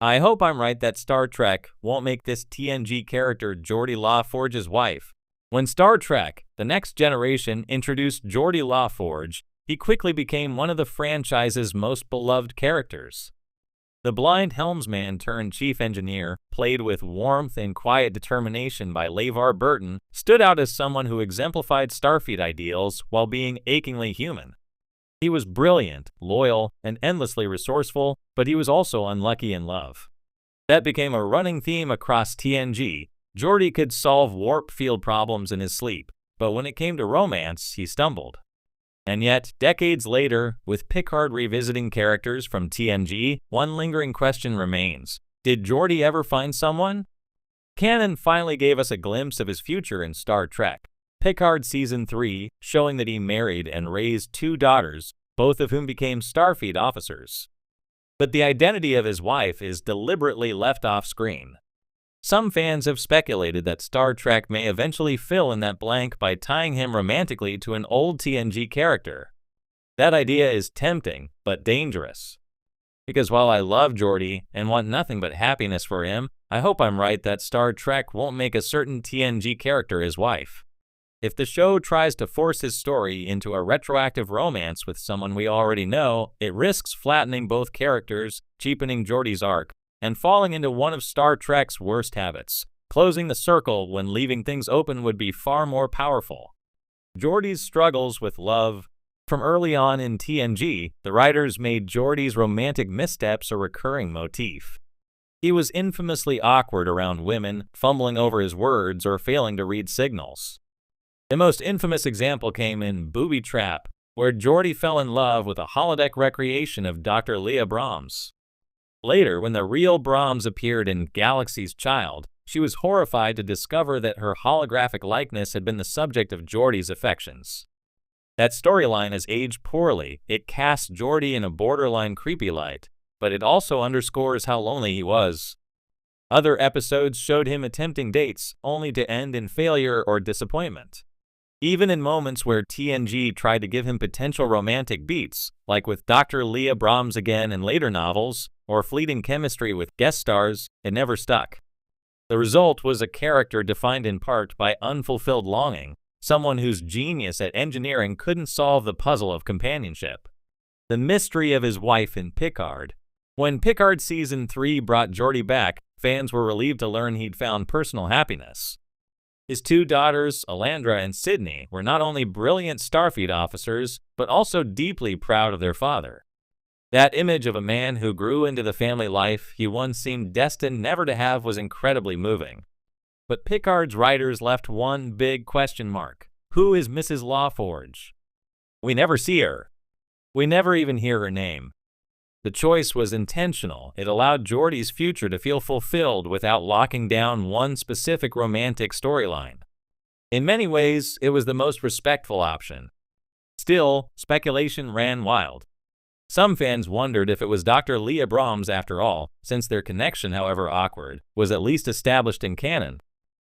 I hope I'm right that Star Trek won't make this TNG character Geordi LaForge's wife. When Star Trek: The Next Generation introduced Geordi LaForge, he quickly became one of the franchise's most beloved characters. The blind helmsman turned chief engineer, played with warmth and quiet determination by LeVar Burton, stood out as someone who exemplified Starfleet ideals while being achingly human. He was brilliant, loyal, and endlessly resourceful, but he was also unlucky in love. That became a running theme across TNG. Geordi could solve warp field problems in his sleep, but when it came to romance, he stumbled. And yet, decades later, with Picard revisiting characters from TNG, one lingering question remains. Did Geordi ever find someone? Canon finally gave us a glimpse of his future in Star Trek. Picard Season 3, showing that he married and raised 2 daughters, both of whom became Starfleet officers. But the identity of his wife is deliberately left off screen. Some fans have speculated that Star Trek may eventually fill in that blank by tying him romantically to an old TNG character. That idea is tempting, but dangerous. Because while I love Geordi and want nothing but happiness for him, I hope I'm right that Star Trek won't make a certain TNG character his wife. If the show tries to force his story into a retroactive romance with someone we already know, it risks flattening both characters, cheapening Geordi's arc, and falling into one of Star Trek's worst habits. Closing the circle when leaving things open would be far more powerful. Geordi's struggles with love. From early on in TNG, the writers made Geordi's romantic missteps a recurring motif. He was infamously awkward around women, fumbling over his words or failing to read signals. The most infamous example came in Booby Trap, where Geordi fell in love with a holodeck recreation of Dr. Leah Brahms. Later, when the real Brahms appeared in Galaxy's Child, she was horrified to discover that her holographic likeness had been the subject of Geordi's affections. That storyline has aged poorly. It casts Geordi in a borderline creepy light, but it also underscores how lonely he was. Other episodes showed him attempting dates, only to end in failure or disappointment. Even in moments where TNG tried to give him potential romantic beats, like with Dr. Leah Brahms again in later novels, or fleeting chemistry with guest stars, it never stuck. The result was a character defined in part by unfulfilled longing, someone whose genius at engineering couldn't solve the puzzle of companionship. The mystery of his wife in Picard. When Picard Season 3 brought Geordi back, fans were relieved to learn he'd found personal happiness. His 2 daughters, Alandra and Sydney, were not only brilliant Starfleet officers, but also deeply proud of their father. That image of a man who grew into the family life he once seemed destined never to have was incredibly moving. But Picard's writers left one big question mark. Who is Mrs. LaForge? We never see her. We never even hear her name. The choice was intentional. It allowed Geordi's future to feel fulfilled without locking down one specific romantic storyline. In many ways, it was the most respectful option. Still, speculation ran wild. Some fans wondered if it was Dr. Leah Brahms after all, since their connection, however awkward, was at least established in canon.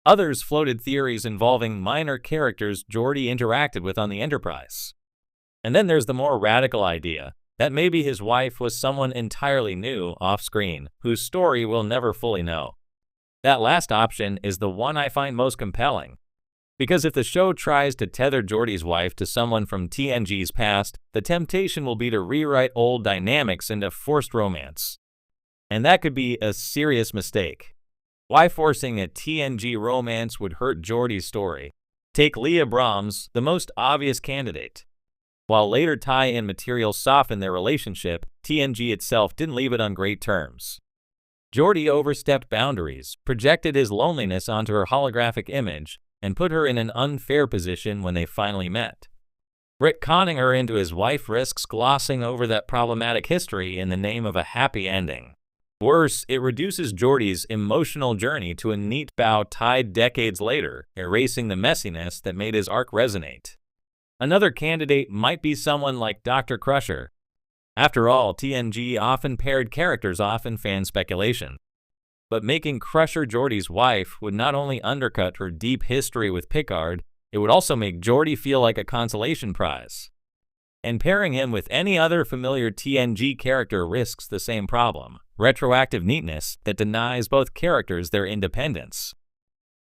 Others floated theories involving minor characters Geordi interacted with on the Enterprise. And then there's the more radical idea that maybe his wife was someone entirely new off-screen, whose story we'll never fully know. That last option is the one I find most compelling. Because if the show tries to tether Geordi's wife to someone from TNG's past, the temptation will be to rewrite old dynamics into forced romance. And that could be a serious mistake. Why forcing a TNG romance would hurt Geordi's story? Take Leah Brahms, the most obvious candidate. While later tie-in material softened their relationship, TNG itself didn't leave it on great terms. Geordi overstepped boundaries, projected his loneliness onto her holographic image, and put her in an unfair position when they finally met. Retconning her into his wife risks glossing over that problematic history in the name of a happy ending. Worse, it reduces Geordi's emotional journey to a neat bow tied decades later, erasing the messiness that made his arc resonate. Another candidate might be someone like Dr. Crusher. After all, TNG often paired characters off in fan speculation. But making Crusher Geordi's wife would not only undercut her deep history with Picard, it would also make Geordi feel like a consolation prize. And pairing him with any other familiar TNG character risks the same problem, retroactive neatness that denies both characters their independence.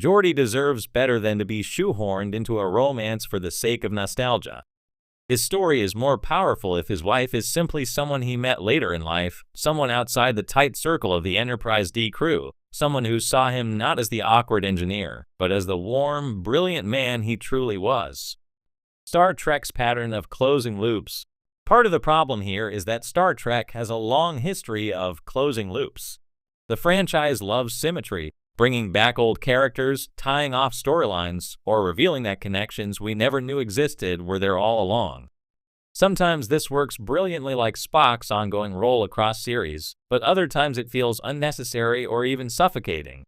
Geordi deserves better than to be shoehorned into a romance for the sake of nostalgia. His story is more powerful if his wife is simply someone he met later in life, someone outside the tight circle of the Enterprise D crew, someone who saw him not as the awkward engineer, but as the warm, brilliant man he truly was. Star Trek's pattern of closing loops. Part of the problem here is that Star Trek has a long history of closing loops. The franchise loves symmetry, bringing back old characters, tying off storylines, or revealing that connections we never knew existed were there all along. Sometimes this works brilliantly like Spock's ongoing role across series, but other times it feels unnecessary or even suffocating.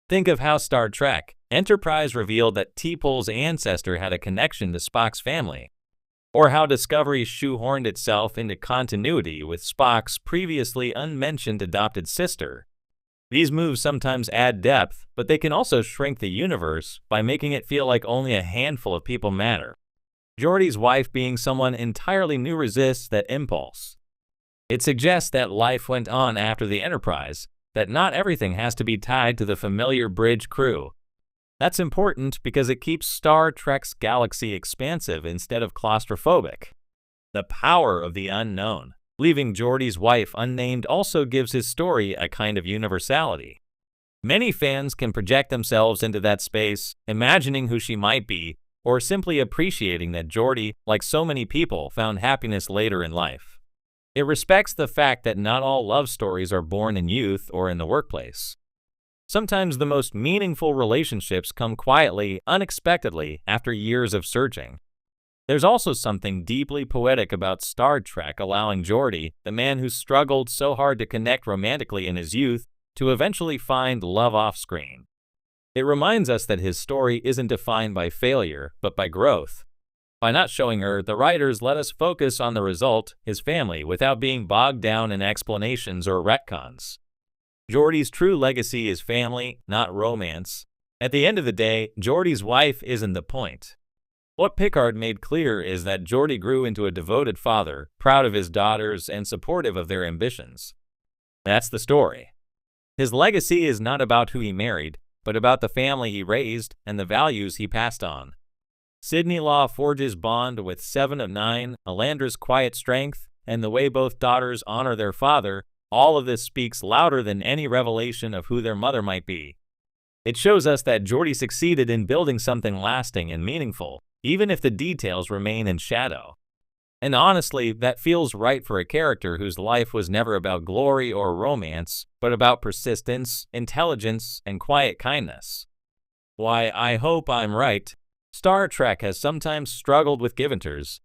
Think of how Star Trek Enterprise revealed that T'Pol's ancestor had a connection to Spock's family, or how Discovery shoehorned itself into continuity with Spock's previously unmentioned adopted sister. These moves sometimes add depth, but they can also shrink the universe by making it feel like only a handful of people matter. Geordi's wife being someone entirely new resists that impulse. It suggests that life went on after the Enterprise, that not everything has to be tied to the familiar bridge crew. That's important because it keeps Star Trek's galaxy expansive instead of claustrophobic. The power of the unknown. Leaving Geordi's wife unnamed also gives his story a kind of universality. Many fans can project themselves into that space, imagining who she might be, or simply appreciating that Geordi, like so many people, found happiness later in life. It respects the fact that not all love stories are born in youth or in the workplace. Sometimes the most meaningful relationships come quietly, unexpectedly, after years of searching. There's also something deeply poetic about Star Trek allowing Geordi, the man who struggled so hard to connect romantically in his youth, to eventually find love off-screen. It reminds us that his story isn't defined by failure, but by growth. By not showing her, the writers let us focus on the result, his family, without being bogged down in explanations or retcons. Geordi's true legacy is family, not romance. At the end of the day, Geordi's wife isn't the point. What Picard made clear is that Geordi grew into a devoted father, proud of his daughters and supportive of their ambitions. That's the story. His legacy is not about who he married, but about the family he raised and the values he passed on. Sidney Law Forge's bond with Seven of Nine, Alandra's quiet strength, and the way both daughters honor their father, all of this speaks louder than any revelation of who their mother might be. It shows us that Geordi succeeded in building something lasting and meaningful, even if the details remain in shadow. And honestly, that feels right for a character whose life was never about glory or romance, but about persistence, intelligence, and quiet kindness. Why, I hope I'm right. Star Trek has sometimes struggled with give-and-ters,